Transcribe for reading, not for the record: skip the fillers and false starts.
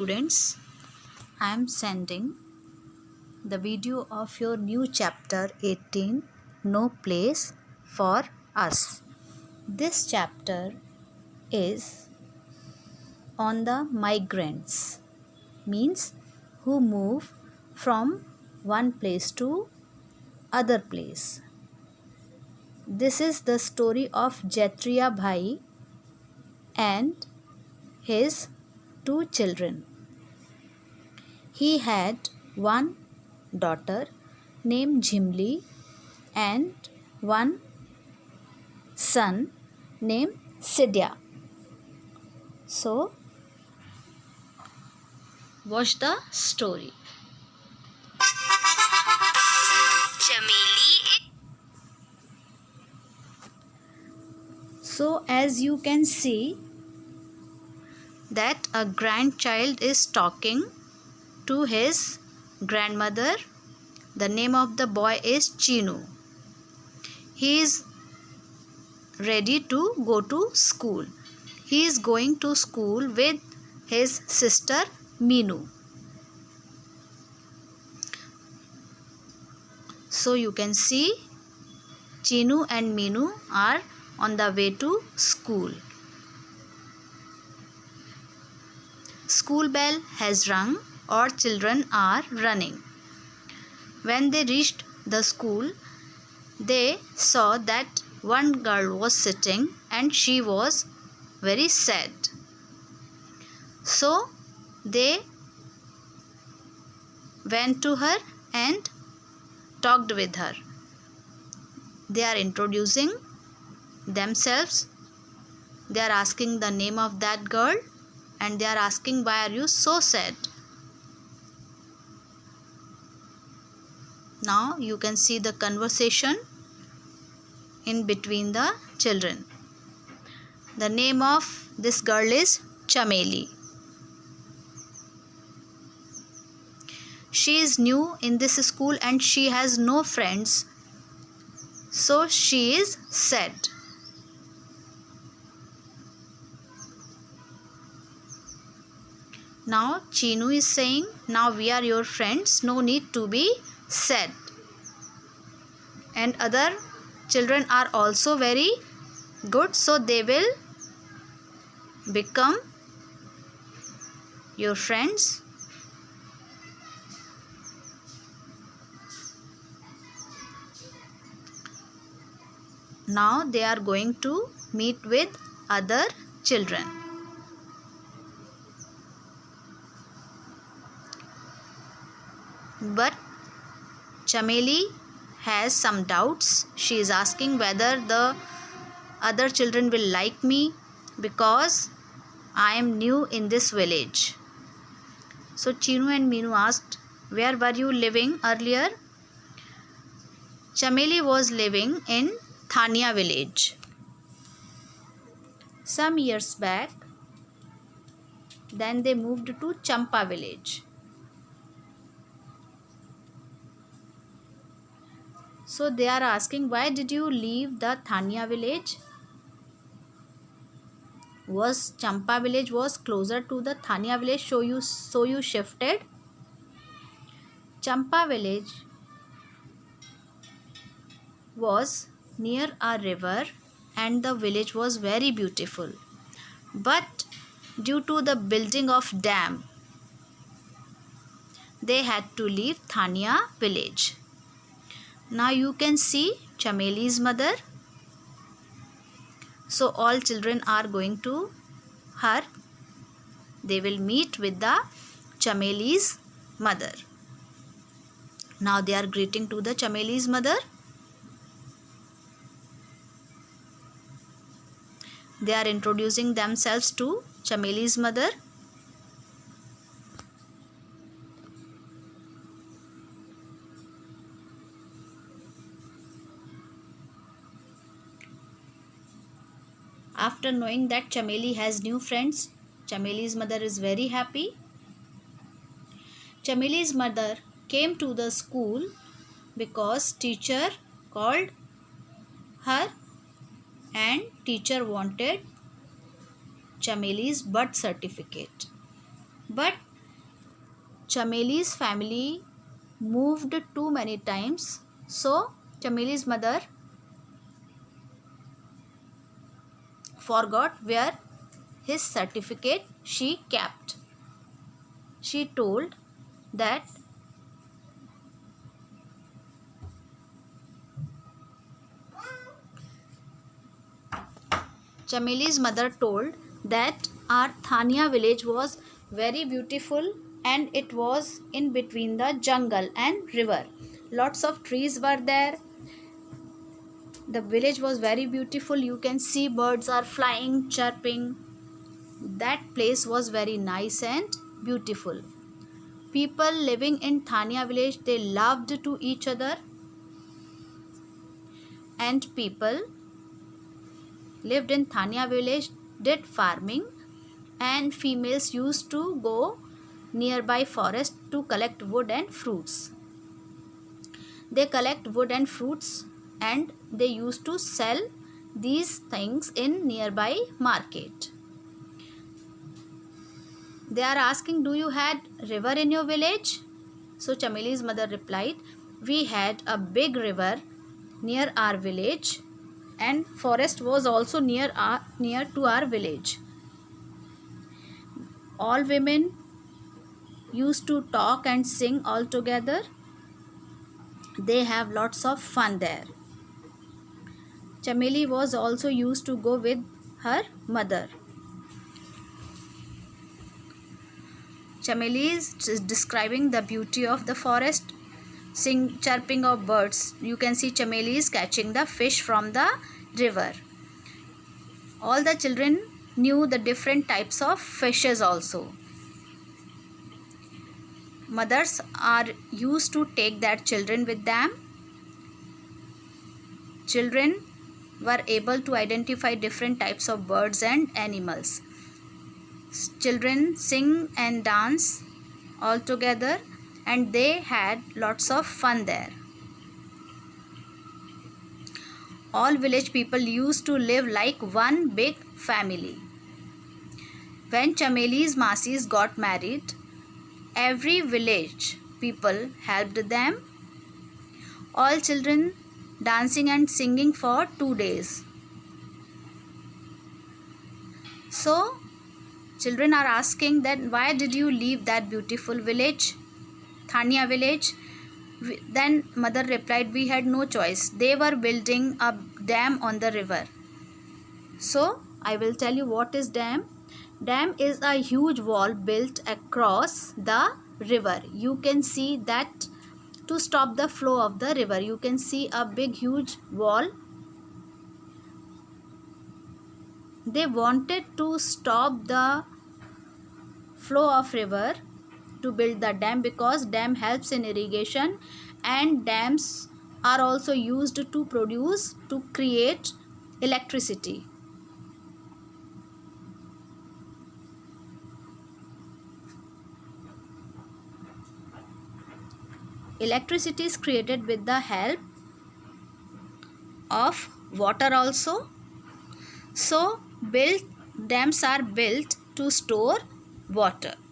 Students, I am sending the video of your new chapter 18, No Place for Us. This chapter is on the migrants, means who move from one place to other place. This is the story of Jaitriya Bhai and his two children. He had one daughter named Jhimli and one son named Sidya. So, watch the story. So, as you can see, that a grandchild is talking to his grandmother. The name of the boy is Chinu. He is ready to go to school. He is going to school with his sister Meenu. So you can see Chinu and Meenu are on the way to school. School bell has rung. All children are running. When they reached the school, they saw that one girl was sitting and she was very sad. So they went to her and talked with her. They are introducing themselves. They are asking the name of that girl and they are asking, why are you so sad? Now you can see the conversation in between the children. The name of this girl is Chameli. She is new in this school and she has no friends. So she is sad. Now Chinu is saying, now we are your friends, no need to be sad. And other children are also very good, so they will become your friends. Now they are going to meet with other children. But Chameli has some doubts. She is asking whether the other children will like me because I am new in this village. So Chinu and Meenu asked, where were you living earlier? Chameli was living in Thania village. Some years back, then they moved to Champa village. So they are asking, why did you leave the Thania village? Was Champa village was closer to the Thania village, so you shifted? Champa village was near a river and the village was very beautiful. But due to the building of dam, they had to leave Thania village. Now you can see Chameli's mother. So all children are going to her. They will meet with the Chameli's mother. Now they are greeting to the Chameli's mother. They are introducing themselves to Chameli's mother. After knowing that Chameli has new friends, Chameli's mother is very happy. Chameli's mother came to the school because teacher called her and teacher wanted Chameli's birth certificate. But Chameli's family moved too many times, so Chameli's mother forgot where his certificate she kept. She told that Chameli's mother told that our Thania village was very beautiful and it was in between the jungle and river. Lots of trees were there. The village was very beautiful. You can see birds are flying, chirping. That place was very nice and beautiful. People living in Thania village, they loved to each other, and people lived in Thania village did farming, and females used to go nearby forest to collect wood and fruits. They collect wood and fruits and they used to sell these things in nearby market. They are asking, do you had river in your village? So Chameli's mother replied, we had a big river near our village and forest was also near to our village. All women used to talk and sing all together. They have lots of fun there. Chameli was also used to go with her mother. Chameli is describing the beauty of the forest, chirping of birds. You can see Chameli is catching the fish from the river. All the children knew the different types of fishes also. Mothers are used to take their children with them. Children were able to identify different types of birds and animals. Children sing and dance all together and they had lots of fun there. All village people used to live like one big family. When Chameli's Masis got married, every village people helped them. All children dancing and singing for 2 days. So, children are asking that why did you leave that beautiful village, Thania village? Then mother replied, we had no choice. They were building a dam on the river. So, I will tell you what is dam. Dam is a huge wall built across the river. You can see that to stop the flow of the river. You can see a big huge wall. They wanted to stop the flow of river to build the dam because dam helps in irrigation and dams are also used to create electricity. Electricity is created with the help of water also. So dams are built to store water.